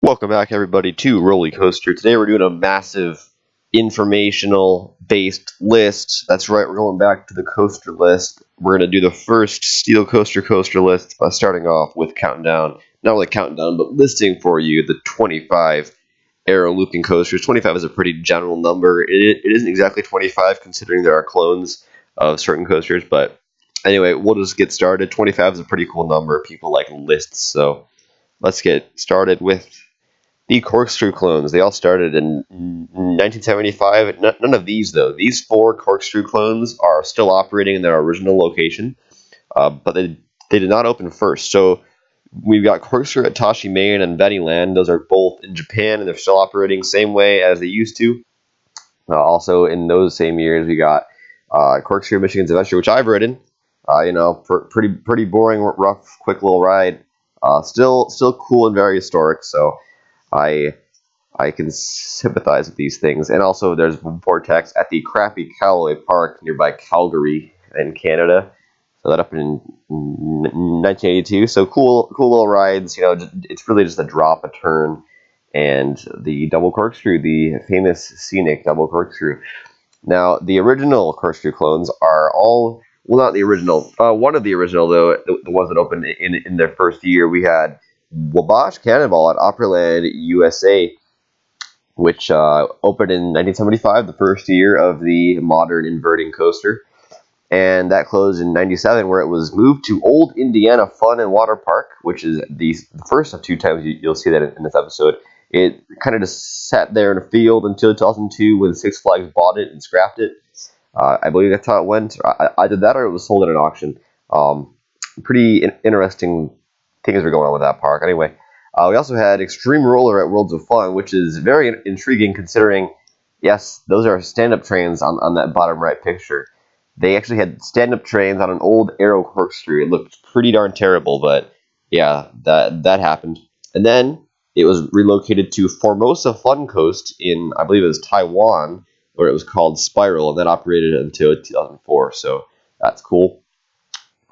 Welcome back, everybody, to Roller Coaster. Today we're doing a massive informational-based list. That's right, we're going back to the coaster list. We're going to do the first Steel coaster list by starting off with counting down, not only counting down, but listing for you the 25 aero looping coasters. 25 is a pretty general number. It isn't exactly 25 considering there are clones of certain coasters, but anyway, we'll just get started. 25 is a pretty cool number. People like lists, so let's get started with the Corkscrew Clones. They all started in 1975. None of these, though. These 4 Corkscrew Clones are still operating in their original location, but they did not open first. So we've got Corkscrew at Tashi, Maine, and Marineland. Those are both in Japan, and they're still operating same way as they used to. Also, in those same years, we got Corkscrew Michigan's Adventure, which I've ridden. Pretty boring, rough, quick little ride. Still cool and very historic. So I can sympathize with these things. And also there's Vortex at the crappy Callaway Park nearby Calgary in Canada. So that up in 1982. So cool little rides. It's really just a drop, a turn, and the double corkscrew, the famous scenic double corkscrew. Now the original Corkscrew Clones are all, well, not the original. One of the original, though, the ones that opened in their first year, we had Wabash Cannonballat, Opryland, USA, which opened in 1975, the first year of the modern inverting coaster, and that closed in 97, where it was moved to Old Indiana Fun and Water Park, which is the first of 2 times you'll see that in this episode. It kind of just sat there in a field until 2002 when Six Flags bought it and scrapped it. I believe that's how it went. Either that or it was sold at an auction. Pretty interesting things were going on with that park. Anyway, we also had Extremeroller at Worlds of Fun, which is very intriguing considering, yes, those are stand-up trains on that bottom right picture. They actually had stand-up trains on an old aero corkscrew. It looked pretty darn terrible, but yeah, that happened. And then it was relocated to Formosa Fun Coast in, I believe it was Taiwan, where it was called Spiral, and that operated until 2004, so that's cool.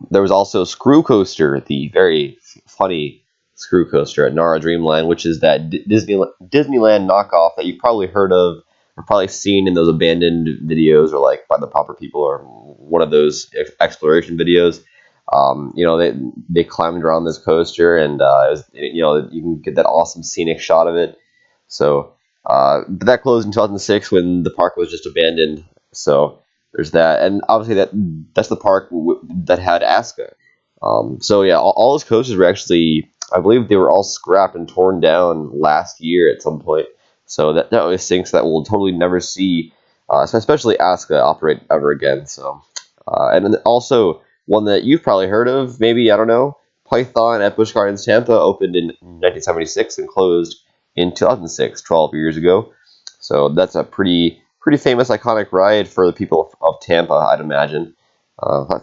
There was also Screw Coaster, the very funny Screw Coaster at Nara Dreamland, which is that Disneyland knockoff that you've probably heard of or probably seen in those abandoned videos or like by the proper people or one of those exploration videos. They climbed around this coaster and you can get that awesome scenic shot of it. So but that closed in 2006 when the park was just abandoned. So there's that, and obviously that's the park that had Aska. So yeah, all those coasters were actually, I believe they were all scrapped and torn down last year at some point. So that always stinks that we'll totally never see, especially Aska, operate ever again. So and then also one that you've probably heard of, maybe, I don't know, Python at Busch Gardens Tampa opened in 1976 and closed in 2006, 12 years ago. So that's a pretty famous, iconic ride for the people of Tampa, I'd imagine.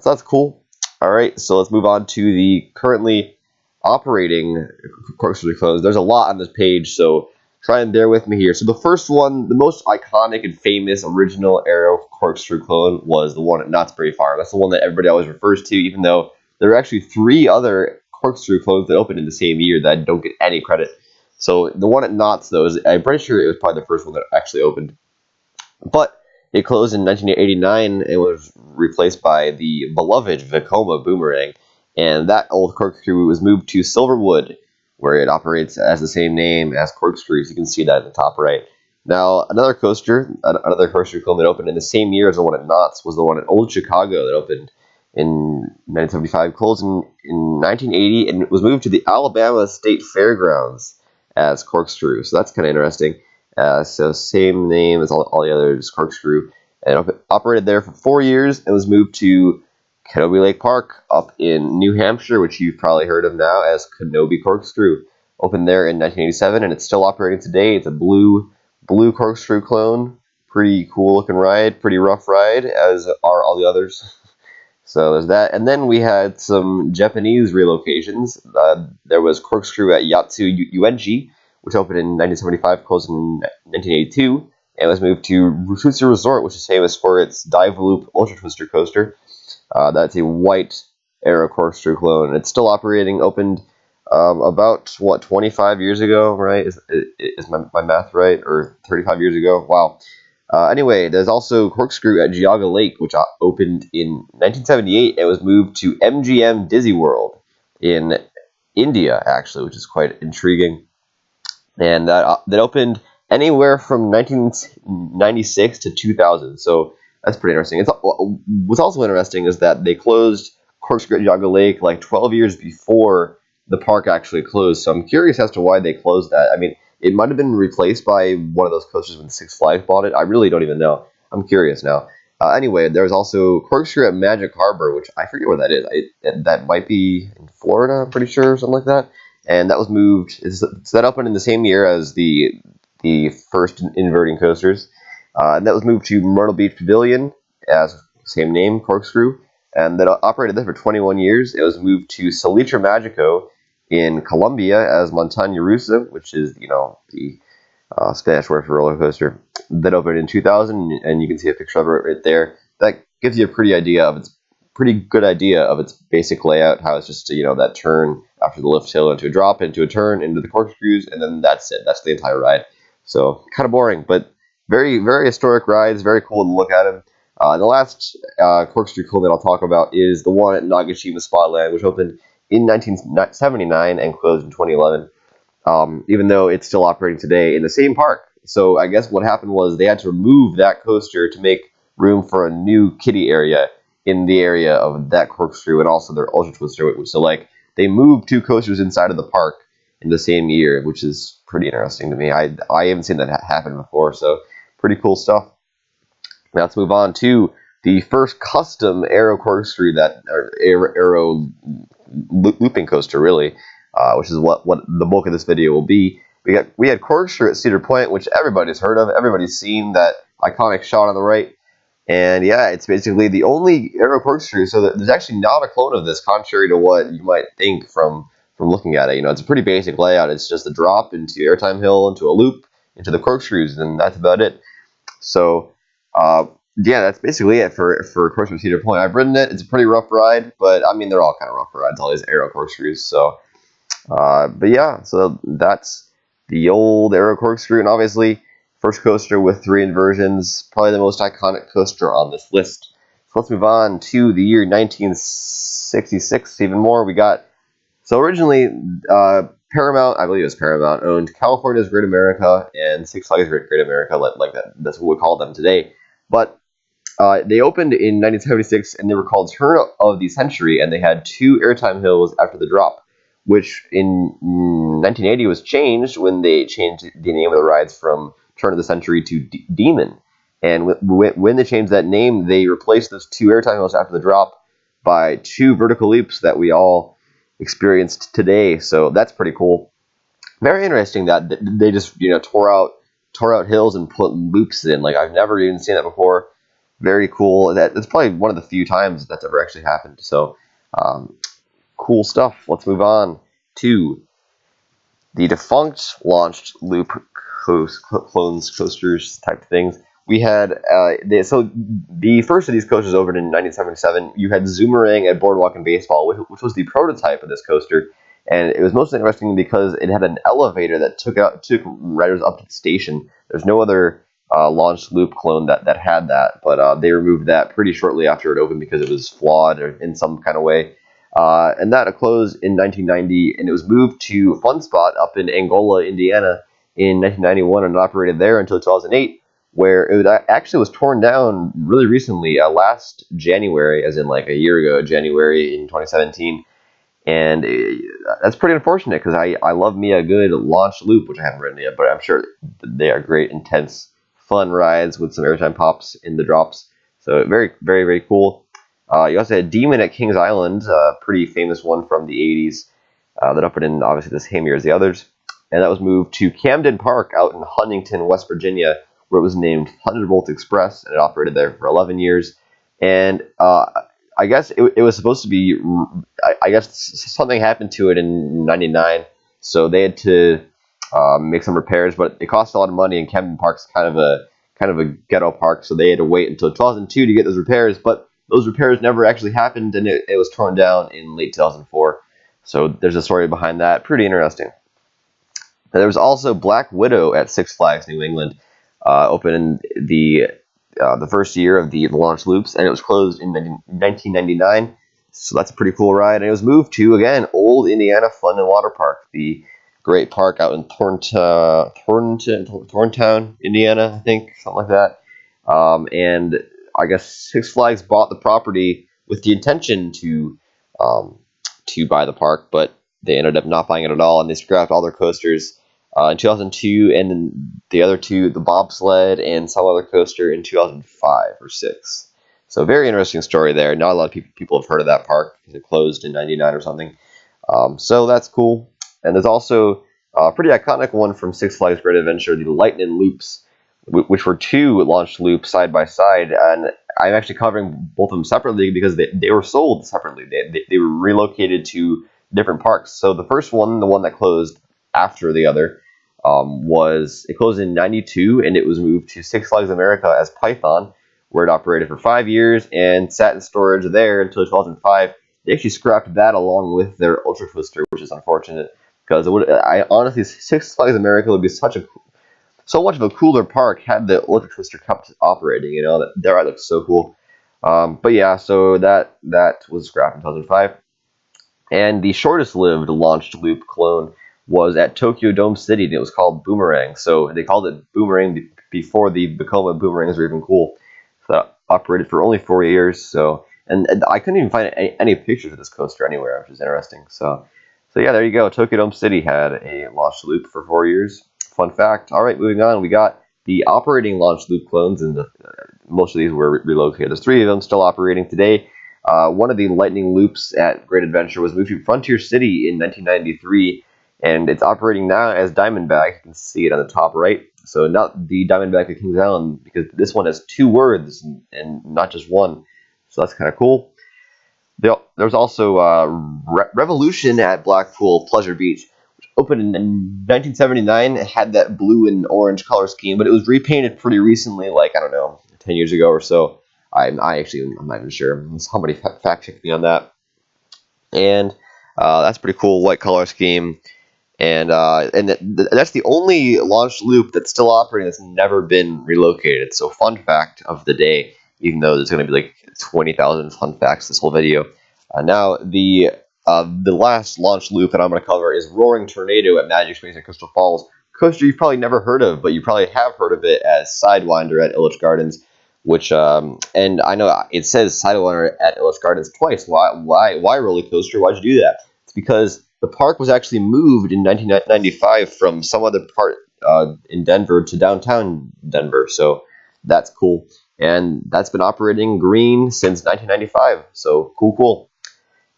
That's cool. All right, so let's move on to the currently operating Corkscrew Clones. There's a lot on this page, so try and bear with me here. So the first one, the most iconic and famous original aero Corkscrew Clone was the one at Knott's Berry Farm. That's the one that everybody always refers to, even though there are actually 3 other Corkscrew Clones that opened in the same year that don't get any credit. So the one at Knott's, though, I'm pretty sure it was probably the first one that actually opened. But it closed in 1989 and was replaced by the beloved Vekoma Boomerang. And that old corkscrew was moved to Silverwood, where it operates as the same name as Corkscrews. You can see that at the top right. Now, another Corkscrew Clone that opened in the same year as the one at Knott's was the one at Old Chicago that opened in 1975, closed in 1980, and it was moved to the Alabama State Fairgrounds as Corkscrew. So that's kind of interesting. So same name as all the others, Corkscrew, and operated there for 4 years and was moved to Kenobi Lake Park up in New Hampshire, which you've probably heard of now as Kenobi Corkscrew. Opened there in 1987, and it's still operating today. It's a blue Corkscrew Clone. Pretty cool looking ride, pretty rough ride, as are all the others. So there's that. And then we had some Japanese relocations. There was Corkscrew at Yatsu UNG, which opened in 1975, closed in 1982, and was moved to Rutsu Resort, which is famous for its Dive Loop Ultra Twister coaster. That's a white aero Corkscrew Clone, and it's still operating. Opened about what 25 years ago, right? Is my math right? Or 35 years ago? Wow. Anyway, there's also Corkscrew at Geauga Lake, which opened in 1978. It was moved to MGM Disney World in India, actually, which is quite intriguing. And that opened anywhere from 1996 to 2000. So that's pretty interesting. What's also interesting is that they closed Corkscrew at Geauga Lake like 12 years before the park actually closed. So I'm curious as to why they closed that. I mean, it might have been replaced by one of those coasters when Six Flags bought it. I really don't even know. I'm curious now. Anyway, there's also Corkscrew at Magic Harbor, which I forget where that is. That might be in Florida, I'm pretty sure, or something like that. And that was moved. So that opened in the same year as the first inverting coasters. And that was moved to Myrtle Beach Pavilion, as same name, Corkscrew. And that operated there for 21 years. It was moved to Salitre Magico in Colombia as Montaña Rusa, which is, the Spanish word for roller coaster. That opened in 2000, and you can see a picture of it right there. That gives you a pretty good idea of its basic layout, how it's just, that turn after the lift hill into a drop, into a turn, into the corkscrews, and then that's it. That's the entire ride. So kind of boring, but very, very historic rides, very cool to look at them. And the last corkscrew clone that I'll talk about is the one at Nagashima Spotland, which opened in 1979 and closed in 2011, even though it's still operating today in the same park. So I guess what happened was they had to remove that coaster to make room for a new kiddie area in the area of that corkscrew and also their Ultra Twister. So, they moved two coasters inside of the park in the same year, which is pretty interesting to me. I haven't seen that happen before, so pretty cool stuff. Now let's move on to the first custom aero corkscrew aero looping coaster, really, which is what the bulk of this video will be. We had Corkscrew at Cedar Point, which everybody's heard of. Everybody's seen that iconic shot on the right. And yeah, it's basically the only aero corkscrew, so there's actually not a clone of this, contrary to what you might think from looking at it. It's a pretty basic layout. It's just a drop into airtime hill, into a loop, into the corkscrews, and that's about it. So, yeah, that's basically it for Corkscrew Cedar Point. I've ridden it. It's a pretty rough ride, but I mean, they're all kind of rough rides, all these aero corkscrews. So, but yeah, so that's the old aero corkscrew, and obviously, first coaster with 3 inversions, probably the most iconic coaster on this list. So let's move on to the year 1966, even more. So originally, Paramount, I believe it was Paramount, owned California's Great America and Six Flags Great America, like that. That's what we call them today. But they opened in 1976, and they were called Turn of the Century, and they had 2 airtime hills after the drop, which in 1980 was changed when they changed the name of the rides from Turn of the Century to Demon. And when they changed that name, they replaced those 2 airtime hills after the drop by 2 vertical leaps that we all experienced today. So that's pretty cool. Very interesting that they just tore out hills and put loops in. I've never even seen that before. Very cool. That's probably one of the few times that's ever actually happened. So cool stuff. Let's move on to the Defunct launched loop clones, coasters type things. We had so the first of these coasters opened in 1977. You had Zoomerang at Boardwalk and Baseball, which was the prototype of this coaster, and it was most interesting because it had an elevator that took riders up to the station. There's no other launched loop clone that had that, but they removed that pretty shortly after it opened because it was flawed or in some kind of way. And that closed in 1990, and it was moved to Fun Spot up in Angola, Indiana, in 1991, and operated there until 2008. Where it actually was torn down really recently, last January, as in a year ago, January in 2017. And that's pretty unfortunate because I love me a good launch loop, which I haven't ridden yet, but I'm sure they are great, intense, fun rides with some airtime pops in the drops. So very, very, very cool. You also had Demon at Kings Island, a pretty famous one from the 80s that opened in obviously the same year as the others. And that was moved to Camden Park out in Huntington, West Virginia, where it was named Thunderbolt Express, and it operated there for 11 years. And I guess it was supposed to be, I guess something happened to it in 99, so they had to make some repairs, but it cost a lot of money, and Camden Park's kind of a ghetto park, so they had to wait until 2002 to get those repairs, but those repairs never actually happened, and it was torn down in late 2004. So there's a story behind that. Pretty interesting. There was also Black Widow at Six Flags New England, opened the first year of the launch loops, and it was closed in 1999. So that's a pretty cool ride. And it was moved to, again, Old Indiana Fun and Water Park, the great park out in Thorntown, Indiana, I think, something like that. And I guess Six Flags bought the property with the intention to buy the park, but they ended up not buying it at all, and they scrapped all their coasters in 2002, and then the other two, the bobsled and some other coaster, in 2005 or 6. So very interesting story there. Not a lot of people have heard of that park because it closed in 99 or something. So that's cool. And there's also a pretty iconic one from Six Flags Great Adventure, the Lightning Loops, which were 2 launch loops side by side. And I'm actually covering both of them separately because they were sold separately. They were relocated to different parks. So the first one, the one that closed after the other, it closed in 92, and it was moved to Six Flags America as Python, where it operated for 5 years and sat in storage there until 2005. They actually scrapped that along with their Ultra Twister, which is unfortunate because honestly, Six Flags America would be so much of a cooler park had the Ultra Twister kept operating. You know, that ride looks so cool. But yeah, so that was scrapped in 2005. And the shortest lived launched loop clone was at Tokyo Dome City, and it was called Boomerang. So they called it Boomerang before the Vekoma boomerangs were even cool. So that operated for only 4 years. So and I couldn't even find any pictures of this coaster anywhere, which is interesting. So yeah, there you go. Tokyo Dome City had a launch loop for 4 years. Fun fact. All right, moving on. We got the operating launch loop clones, and most of these were relocated. There's 3 of them still operating today. One of the lightning loops at Great Adventure was moved to Frontier City in 1993, and it's operating now as Diamondback. You can see it on the top right. So not the Diamondback at Kings Island, because this one has 2 words and not just one. So that's kind of cool. There's also Revolution at Blackpool Pleasure Beach, which opened in 1979. It had that blue and orange color scheme, but it was repainted pretty recently, like, I don't know, 10 years ago or so. I'm not even sure. Somebody fact checked me on that. And that's pretty cool, white color scheme. And that's the only launch loop that's still operating that's never been relocated. So fun fact of the day, even though there's going to be like 20,000 fun facts this whole video. Now the last launch loop that I'm going to cover is Roaring Tornado at Magic Springs and Crystal Falls. Coaster you've probably never heard of, but you probably have heard of it as Sidewinder at Busch Gardens. Which and I know it says Sidewinder at Busch Gardens twice. Why roller coaster? Why'd you do that? It's because the park was actually moved in 1995 from some other part in Denver to downtown Denver. So that's cool, and that's been operating green since 1995. So cool.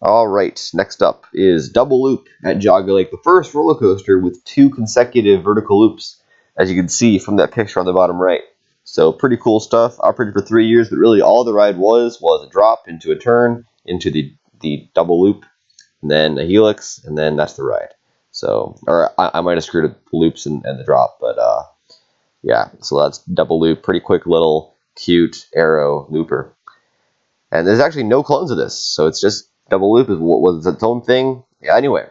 All right, next up is Double Loop at Geauga Lake, the first roller coaster with 2 consecutive vertical loops, as you can see from that picture on the bottom right. So pretty cool stuff. Operated for 3 years, but really all the ride was a drop into a turn, into the double loop, and then a helix, and then that's the ride. So, or I might have screwed up the loops and the drop, but yeah. So that's double loop. Pretty quick little cute arrow looper. And there's actually no clones of this, so it's just double loop was its own thing. Yeah. Anyway,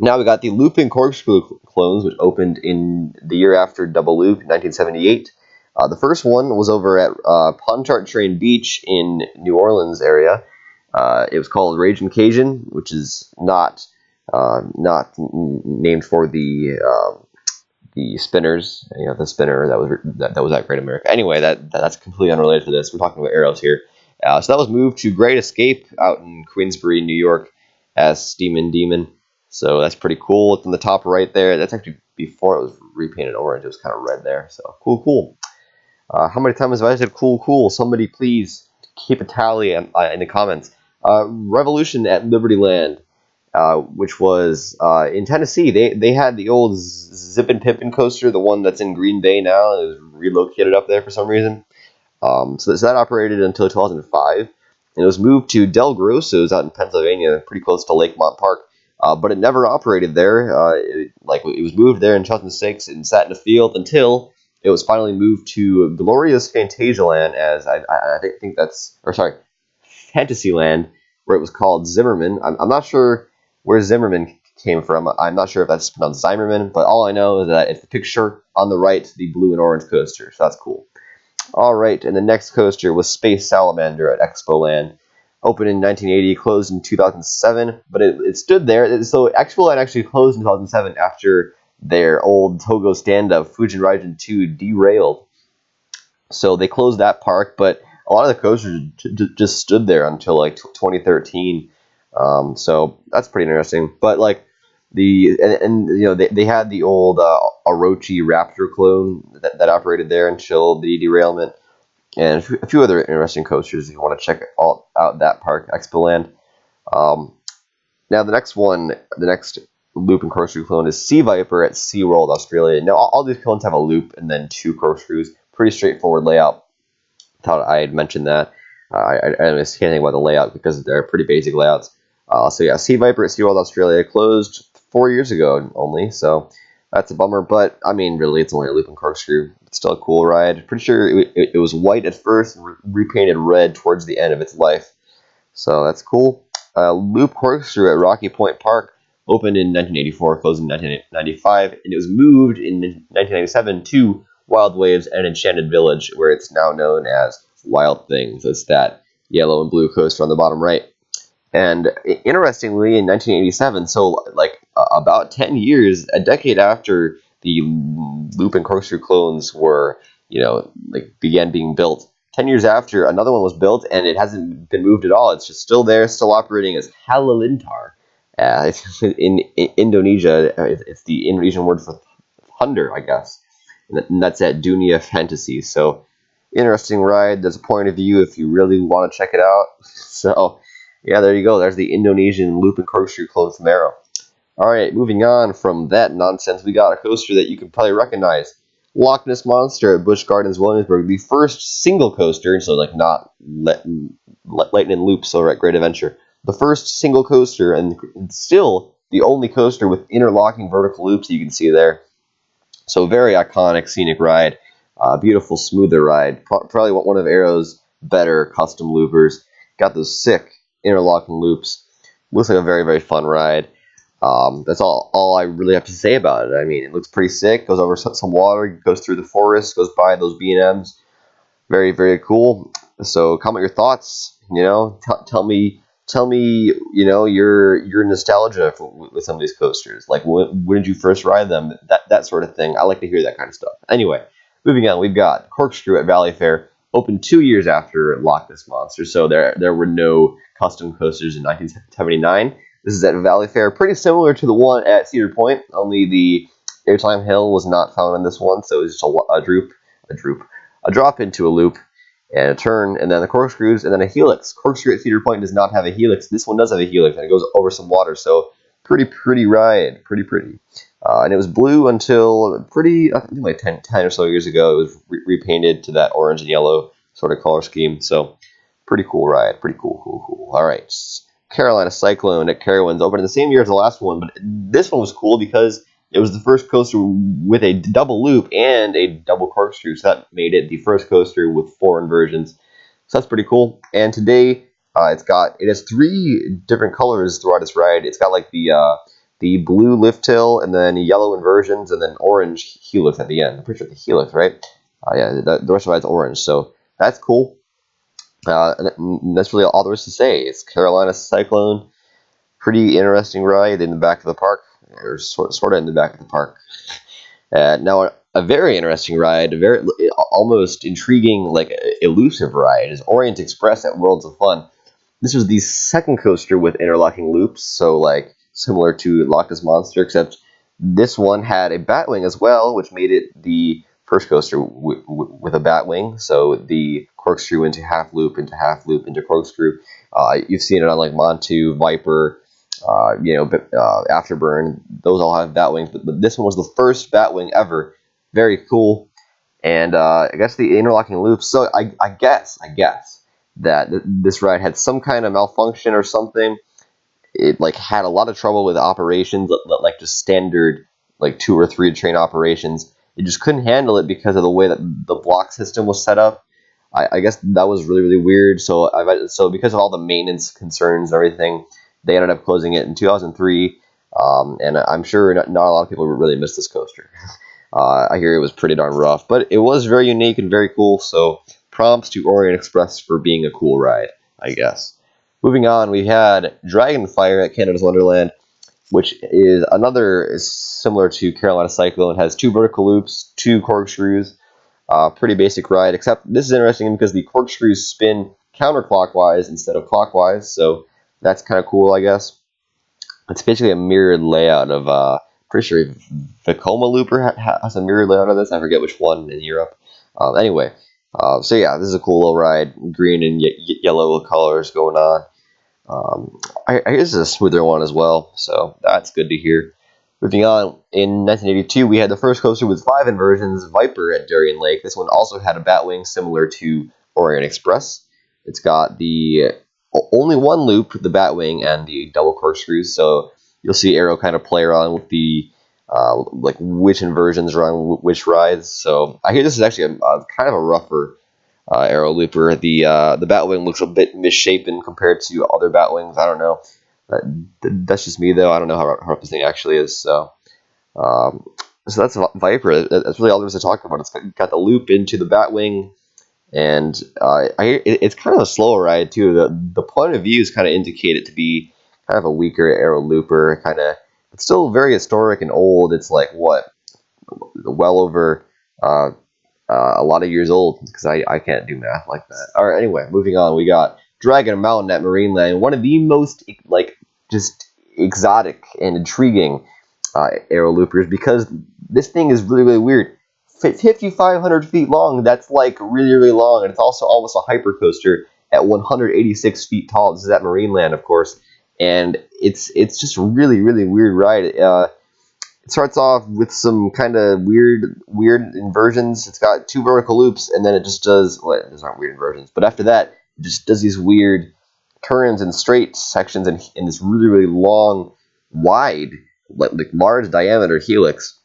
now we got the Looping Corkscrew Clones, which opened in the year after Double Loop, 1978. The first one was over at Pontchartrain Beach in New Orleans area. It was called Ragin' Cajun, which is not named for the spinners. You know, the spinner that was at Great America. Anyway, that's completely unrelated to this. We're talking about arrows here. So that was moved to Great Escape out in Queensbury, New York, as Steamin' Demon. So that's pretty cool. It's in the top right there. That's actually before it was repainted orange. It was kind of red there. So cool. How many times have I said cool? Somebody please keep a tally in the comments. Revolution at Libertyland, which was in Tennessee. They had the old Zippin' Pippin coaster, the one that's in Green Bay now. It was relocated up there for some reason. So that operated until 2005. And it was moved to Del Grosso's out in Pennsylvania, pretty close to Lakemont Park. But it never operated there. It was moved there in 2006 and sat in a field until it was finally moved to Glorious Fantasialand as Fantasyland, where it was called Zimmerman. I'm not sure where Zimmerman came from. I'm not sure if that's pronounced Zimmerman, but all I know is that it's the picture on the right, the blue and orange coaster, so that's cool. All right, and the next coaster was Space Salamander at Expoland. Opened in 1980, closed in 2007, but it stood there. So Expoland actually closed in 2007 after their old Togo stand-up, Fujin Raijin 2, derailed. So they closed that park, but a lot of the coasters just stood there until like 2013. So that's pretty interesting. But like you know, they had the old Orochi Raptor clone that operated there until the derailment, and a few other interesting coasters if you want to check out that park, Expoland. Now the next loop and corkscrew clone is Sea Viper at SeaWorld Australia. Now all these clones have a loop and then 2 corkscrews. Pretty straightforward layout. Thought I had mentioned that. I didn't say anything about the layout because they're pretty basic layouts. So yeah, Sea Viper at SeaWorld Australia closed 4 years ago only, so that's a bummer. But I mean, really, it's only a loop and corkscrew. It's still a cool ride. Pretty sure it was white at first and repainted red towards the end of its life. So that's cool. Loop corkscrew at Rocky Point Park opened in 1984, closed in 1995, and it was moved in 1997 to Wild Waves and Enchanted Village, where it's now known as Wild Things. It's that yellow and blue coaster on the bottom right. And interestingly, in 1987, so like about 10 years, a decade after the loop and corkscrew clones were, began being built, 10 years after, another one was built, and it hasn't been moved at all. It's just still there, still operating as Halilintar. In Indonesia, it's the Indonesian word for thunder, I guess. And that's at Dunia Fantasy. So, interesting ride. There's a point of view if you really want to check it out. So, yeah, there you go. There's the Indonesian loop and corkscrew clone from Arrow. All right, moving on from that nonsense, we got a coaster that you can probably recognize. Loch Ness Monster at Busch Gardens Williamsburg, the first single coaster, so like not Lightning Loop, so at Great Adventure. The first single coaster, and still the only coaster with interlocking vertical loops you can see there. So very iconic, scenic ride. Beautiful, smoother ride. Probably one of Arrow's better custom loopers. Got those sick interlocking loops. Looks like a very, very fun ride. That's all I really have to say about it. I mean, it looks pretty sick. Goes over some water, goes through the forest, goes by those B&Ms. Very, very cool. So comment your thoughts. Tell me, your nostalgia with some of these coasters. Like, when did you first ride them? That sort of thing. I like to hear that kind of stuff. Anyway, moving on, we've got Corkscrew at Valley Fair, opened 2 years after Loch Ness Monster. So there were no custom coasters in 1979. This is at Valley Fair, pretty similar to the one at Cedar Point, only the airtime hill was not found on this one, so it was just a drop into a loop and a turn, and then the corkscrews, and then a helix. Corkscrew at Cedar Point does not have a helix. This one does have a helix, and it goes over some water, so pretty ride, pretty. And it was blue until I think like 10 or so years ago. It was repainted to that orange and yellow sort of color scheme, so pretty cool ride, pretty cool. All right, Carolina Cyclone at Carowinds opened in the same year as the last one, but this one was cool because it was the first coaster with a double loop and a double corkscrew, so that made it the first coaster with 4 inversions. So that's pretty cool. And today, it has 3 different colors throughout its ride. It's got like the blue lift hill, and then yellow inversions, and then orange helix at the end. I'm pretty sure the helix, right? The rest of it's orange, so that's cool. And that's really all there is to say. It's Carolina Cyclone. Pretty interesting ride in the back of the park, or sort of in the back of the park. Now, a very interesting ride, a very almost intriguing, like elusive ride, is Orient Express at Worlds of Fun. This was the second coaster with interlocking loops, so like similar to Loch Ness Monster, except this one had a batwing as well, which made it the first coaster with a batwing. So the corkscrew into half loop into corkscrew. You've seen it on like Montu, Viper, Afterburn. Those all have batwings, but this one was the first batwing ever. Very cool. And I guess the interlocking loops. So I guess that this ride had some kind of malfunction or something. It like had a lot of trouble with operations, like just standard like 2 or 3 train operations. It just couldn't handle it because of the way that the block system was set up. I guess that was really, really weird. So because of all the maintenance concerns and everything, They ended up closing it in 2003, and I'm sure not a lot of people really missed this coaster. I hear it was pretty darn rough, but it was very unique and very cool, so props to Orient Express for being a cool ride, I guess. Moving on, we had Drachen Fire at Canada's Wonderland, which is similar to Carolina Cyclone. It has 2 vertical loops, 2 corkscrews. Pretty basic ride, except this is interesting because the corkscrews spin counterclockwise instead of clockwise, so that's kind of cool, I guess. It's basically a mirrored layout of, pretty sure Vekoma Looper has a mirrored layout of this. I forget which one in Europe. Anyway, so yeah, this is a cool little ride. Green and yellow colors going on. I guess this is a smoother one as well, so that's good to hear. Moving on, in 1982, we had the first coaster with 5 inversions, Viper at Darien Lake. This one also had a batwing similar to Orient Express. It's got the only one loop, the batwing, and the double corkscrews, so you'll see Aero kind of play around with the like which inversions are on which rides. So I hear this is actually a kind of a rougher Aero looper. The batwing looks a bit misshapen compared to other batwings. I don't know. That's just me though. I don't know how rough this thing actually is. So that's Viper. That's really all there is to talk about. It's got the loop into the batwing, and it's kind of a slower ride too. The point of views kind of indicate it to be kind of a weaker Aero looper. It's still very historic and old. It's like well over a lot of years old, because I can't do math like that. All right, anyway, moving on. We got Dragon Mountain at Marineland, one of the most just exotic and intriguing Aero loopers, because this thing is really, really weird. 5,500 feet long. That's like really, really long, and it's also almost a hypercoaster at 186 feet tall. This is at Marineland, of course, and it's just a really, really weird ride. It starts off with some kind of weird inversions. It's got 2 vertical loops, and then it just does, well, those aren't weird inversions, but after that, it just does these weird turns and straight sections in this really, really long, wide, like large diameter helix.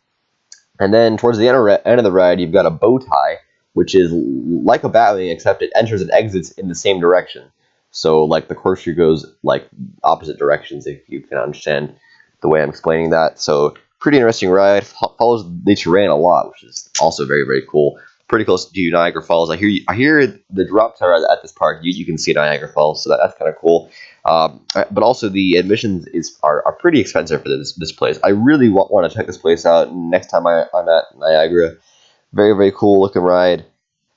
And then towards the end of the ride, you've got a bow tie, which is like a batwing, except it enters and exits in the same direction. So like the corkscrew goes like opposite directions, if you can understand the way I'm explaining that. So pretty interesting ride. Follows the terrain a lot, which is also very, very cool. Pretty close to Niagara Falls. I hear the drop tower at this park. You can see Niagara Falls, so that's kind of cool. But also the admissions are pretty expensive for this place. I really want to check this place out next time I'm at Niagara. Very, very cool looking ride.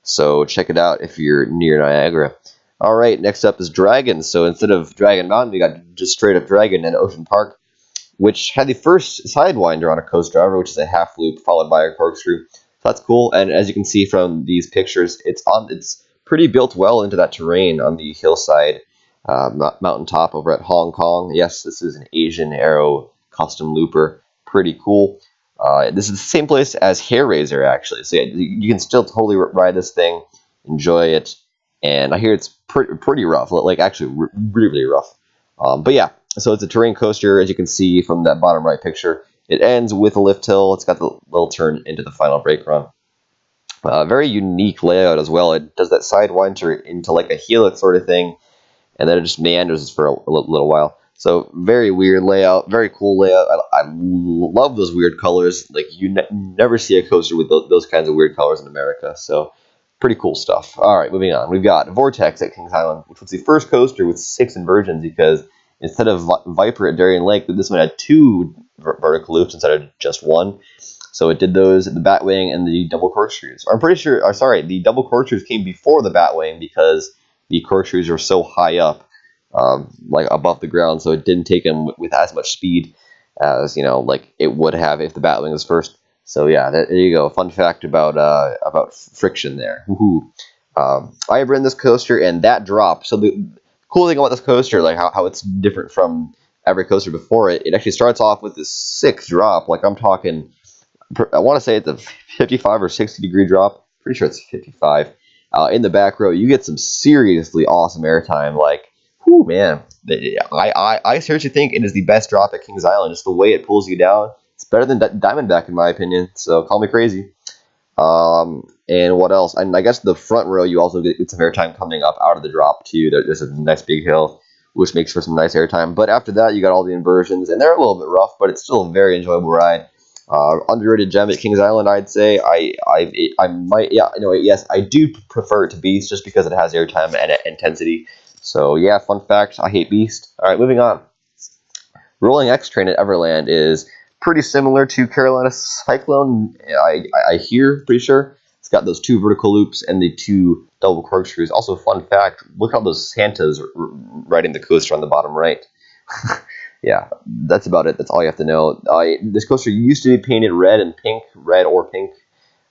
So check it out if you're near Niagara. All right, next up is Dragon. So instead of Dragon Mountain, we got just straight up Dragon and Ocean Park, which had the first Sidewinder on a coaster ever, which is a half loop followed by a corkscrew. So that's cool, and as you can see from these pictures, it's pretty built well into that terrain on the hillside mountaintop over at Hong Kong. Yes, this is an Asian Aero custom looper. Pretty cool. This is the same place as Hair Raiser, actually. So yeah, you can still totally ride this thing, enjoy it, and I hear it's pretty rough, like actually really, really rough. But yeah, so it's a terrain coaster, as you can see from that bottom right picture. It ends with a lift hill. It's got the little turn into the final brake run. Very unique layout as well. It does that sidewinder into like a helix sort of thing, and then it just meanders for a little while. So very weird layout, very cool layout. I love those weird colors. Like you never see a coaster with those kinds of weird colors in America. So pretty cool stuff. All right, moving on. We've got Vortex at Kings Island, which was the first coaster with 6 inversions, because instead of Viper at Darien Lake, this one had 2 vertical loops instead of just 1. So it did those, the batwing and the double corkscrews. I'm pretty sure, the double corkscrews came before the batwing because the corkscrews were so high up, like above the ground, so it didn't take them with as much speed as, like it would have if the batwing was first. So yeah, there you go. Fun fact about friction there. I have ridden this coaster, and that drop. So the cool thing about this coaster, like how it's different from every coaster before it, it actually starts off with this 6 drop. Like I'm talking, I want to say it's a 55 or 60 degree drop. Pretty sure it's 55. In the back row, you get some seriously awesome airtime. Like, whoo, man, I seriously think it is the best drop at Kings Island. Just the way it pulls you down. It's better than Diamondback in my opinion. So call me crazy. And what else? And I guess the front row, you also get some airtime coming up out of the drop too. There's a nice big hill which makes for some nice airtime. But after that, you got all the inversions, and they're a little bit rough, but it's still a very enjoyable ride. Underrated gem at Kings Island, I'd say. I might, yeah, anyway, yes, I do prefer it to Beast just because it has airtime and intensity. So yeah, fun fact, I hate Beast. All right, moving on. Rolling X Train at Everland is pretty similar to Carolina Cyclone. I hear, pretty sure. It's got those 2 vertical loops and the 2 double corkscrews. Also, fun fact, look at all those Santas riding the coaster on the bottom right. Yeah, that's about it. That's all you have to know. This coaster used to be painted red or pink,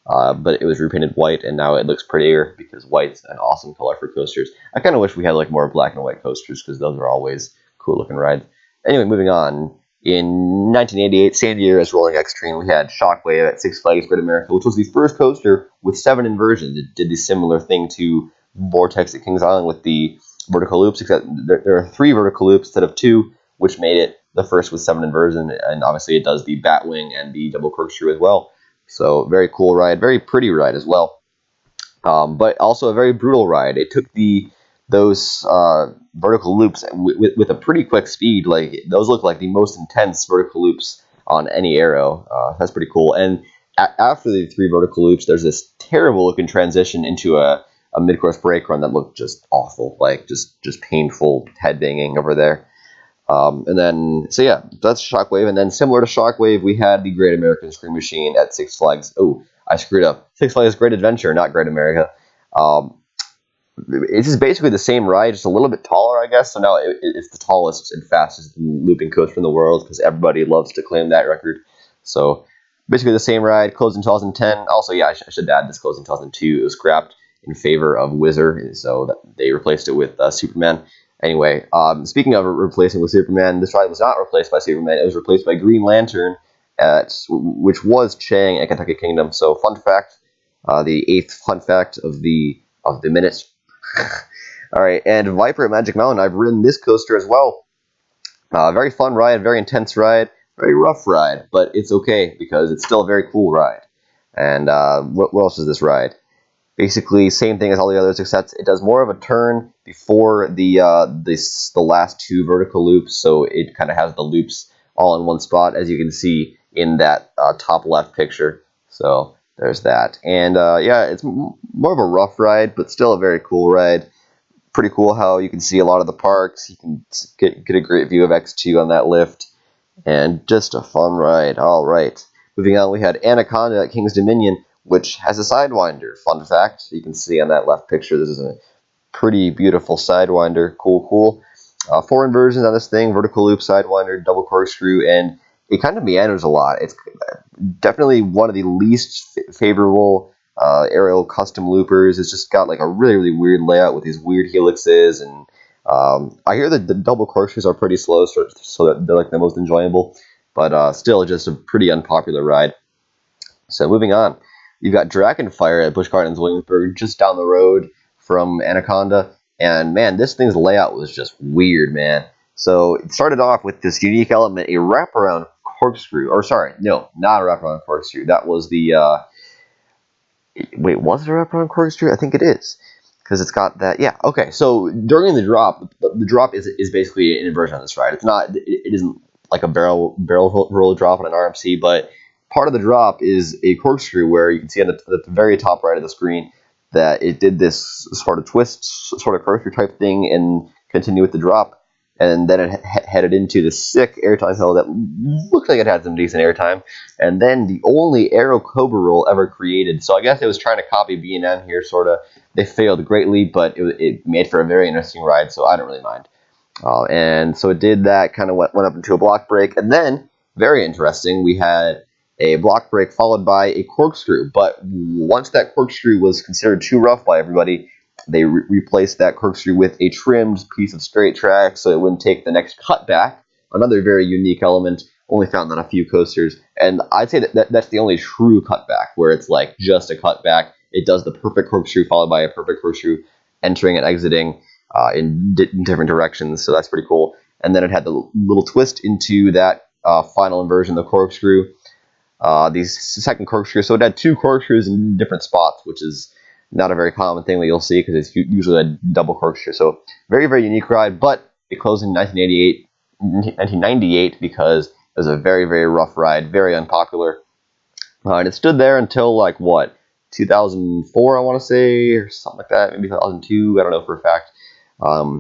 but it was repainted white, and now it looks prettier because white's an awesome color for coasters. I kind of wish we had like more black and white coasters because those are always cool looking rides. Anyway, moving on. In 1988, same year as Rolling X Train, we had Shockwave at Six Flags Great America, which was the first coaster with 7 inversions. It did the similar thing to Vortex at Kings Island with the vertical loops, except there are 3 vertical loops instead of 2, which made it the first with 7 inversion, and obviously it does the Batwing and the double corkscrew as well. So very cool ride, very pretty ride as well, but also a very brutal ride. It took those vertical loops with a pretty quick speed. Like those look like the most intense vertical loops on any aero. That's pretty cool. And after the 3 vertical loops, there's this terrible looking transition into a mid-course brake run that looked just awful, like just painful head banging over there. And then, so yeah, that's Shockwave. And then similar to Shockwave, we had the Great American Scream Machine at Six Flags. Oh, I screwed up. Six Flags Great Adventure, not Great America. It's just basically the same ride, just a little bit taller, I guess. So now it's the tallest and fastest looping coaster in the world because everybody loves to claim that record. So basically the same ride, closed in 2010. Also, yeah, I should add this closed in 2002. It was scrapped in favor of Whizzer, so they replaced it with Superman. Anyway, speaking of replacing with Superman, this ride was not replaced by Superman. It was replaced by Green Lantern, which was Chang at Kentucky Kingdom. So, fun fact, the 8th fun fact of the minute. All right, and Viper at Magic Mountain. I've ridden this coaster as well. Very fun ride, very intense ride, very rough ride, but it's okay because it's still a very cool ride. And what else is this ride? Basically, same thing as all the others, except it does more of a turn before the last 2 vertical loops, so it kind of has the loops all in one spot, as you can see in that top left picture. So there's that. And yeah, it's more of a rough ride, but still a very cool ride. Pretty cool how you can see a lot of the parks. You can get a great view of X2 on that lift, and just a fun ride. All right, moving on, we had Anaconda at King's Dominion, which has a Sidewinder. Fun fact, you can see on that left picture, this is a pretty beautiful Sidewinder. Cool. 4 inversions on this thing, vertical loop, Sidewinder, double corkscrew, and it kind of meanders a lot. It's definitely one of the least favorable aerial custom loopers. It's just got like a really weird layout with these weird helixes, and I hear that the double corkscrews are pretty slow, so that they're like the most enjoyable, but still just a pretty unpopular ride. So moving on. You've got Drachen Fire at Busch Gardens Williamsburg, just down the road from Anaconda. And man, this thing's layout was just weird, man. So it started off with this unique element, a wraparound corkscrew. Or sorry, no, not a wraparound corkscrew. That was the... wait, was it a wraparound corkscrew? I think it is. Because it's got that... Yeah, okay. So during the drop is basically an inversion on this ride. It's not... It isn't like a barrel roll drop on an RMC, but... Part of the drop is a corkscrew where you can see at the very top right of the screen that it did this sort of twist, sort of corkscrew type thing and continue with the drop. And then it headed into the sick airtime hill that looked like it had some decent airtime. And then the only aero Cobra roll ever created. So I guess it was trying to copy B&M here, sort of. They failed greatly, but it made for a very interesting ride, so I don't really mind. And so it did that, kind of went up into a block break. And then, very interesting, we had a block break followed by a corkscrew, but once that corkscrew was considered too rough by everybody, they replaced that corkscrew with a trimmed piece of straight track so it wouldn't take the next cutback, another very unique element, only found on a few coasters, and I'd say that's the only true cutback, where it's like just a cutback. It does the perfect corkscrew followed by a perfect corkscrew, entering and exiting in different directions, so that's pretty cool. And then it had the little twist into that final inversion, the corkscrew, the second corkscrew. So it had 2 corkscrews in different spots, which is not a very common thing that you'll see because it's usually a double corkscrew. So very unique ride, but It closed in 1998 because it was a very, very rough ride, very unpopular. And it stood there until, like, what, 2004, I want to say, or something like that, maybe 2002, I don't know for a fact. But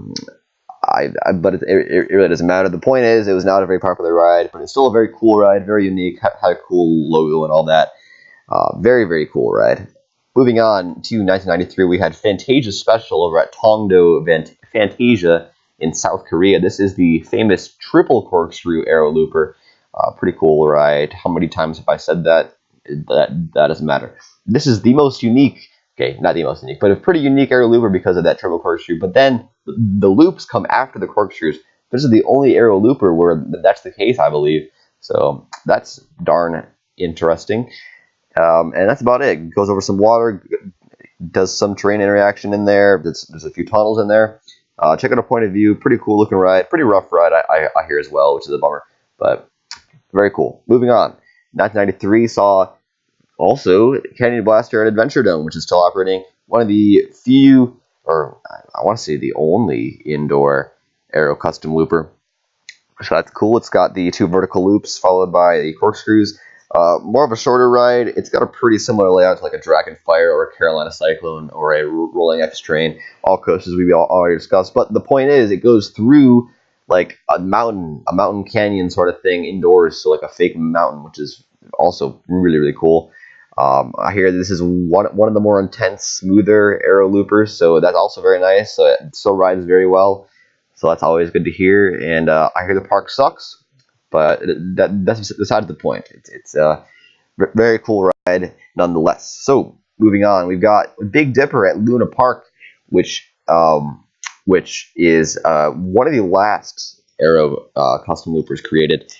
it really doesn't matter. The point is, it was not a very popular ride, but it's still a very cool ride, very unique, had a cool logo and all that. Very, very cool ride. Moving on to 1993, we had Fantasia Special over at Tongdo Fantasia in South Korea. This is the famous triple corkscrew aero looper. Pretty cool ride. How many times have I said that? That doesn't matter. This is the most unique, okay, not the most unique, but a pretty unique aero looper because of that triple corkscrew. But then the loops come after the corkscrews. This is the only aero looper where that's the case, I believe. So that's darn interesting. And that's about it. It goes over some water, does some terrain interaction in there. There's a few tunnels in there. Check out a point of view. Pretty cool looking ride. Pretty rough ride, I hear as well, which is a bummer. But very cool. Moving on. 1993 saw also Canyon Blaster at Adventure Dome, which is still operating. One of the few, or I want to say the only indoor aero custom looper. So that's cool. It's got the 2 vertical loops followed by the corkscrews. More of a shorter ride. It's got a pretty similar layout to like a Drachen Fire or a Carolina Cyclone or a Rolling X Train. All coasters we've already discussed. But the point is, it goes through like a mountain canyon sort of thing indoors, so like a fake mountain, which is also really, really cool. I hear this is one of the more intense, smoother aero loopers, so that's also very nice. So it still rides very well, so that's always good to hear. And I hear the park sucks, but that's besides the point. It's a very cool ride nonetheless. So moving on, we've got Big Dipper at Luna Park, which is one of the last aero custom loopers created.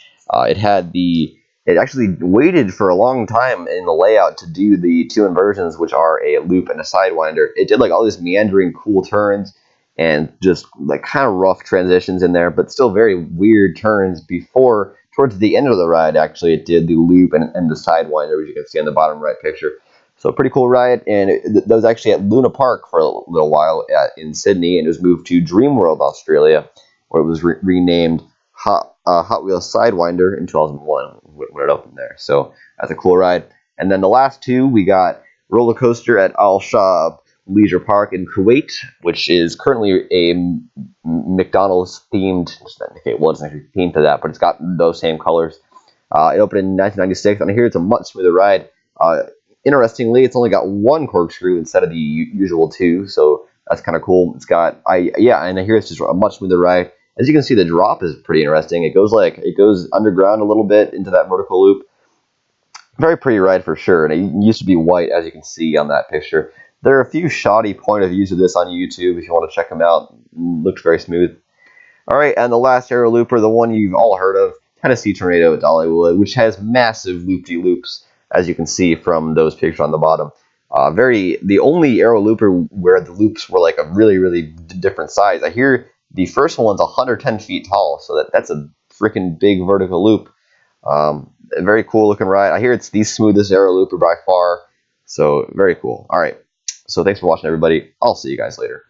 It actually waited for a long time in the layout to do the 2 inversions, which are a loop and a sidewinder. It did like all these meandering cool turns and just like kind of rough transitions in there, but still very weird turns before, towards the end of the ride, actually, it did the loop and the sidewinder, as you can see on the bottom right picture. So pretty cool ride, and that was actually at Luna Park for a little while in Sydney, and it was moved to Dreamworld, Australia, where it was renamed Hot Wheels Sidewinder in 2001 when it opened there. So that's a cool ride. And then the last 2, we got Roller Coaster at Al Sha-ab Leisure Park in Kuwait, which is currently a McDonald's themed. Okay, well, it's actually themed to that, but it's got those same colors. It opened in 1996, and I hear it's a much smoother ride. Interestingly, it's only got 1 corkscrew instead of the usual 2, so that's kind of cool. It's got, and I hear it's just a much smoother ride. As you can see, the drop is pretty interesting. It goes underground a little bit into that vertical loop. Very pretty ride for sure, and it used to be white, as you can see on that picture. There are a few shoddy point of views of this on YouTube if you want to check them out. Looks very smooth. All right, and the last aero looper, the one you've all heard of, Tennessee Tornado at Dollywood, which has massive loop-de-loops, as you can see from those pictures on the bottom. The only aero looper where the loops were like a really, really different size. I hear the first one's 110 feet tall, so that's a freaking big vertical loop. A very cool looking ride. I hear it's the smoothest aero looper by far, so very cool. All right, so thanks for watching, everybody. I'll see you guys later.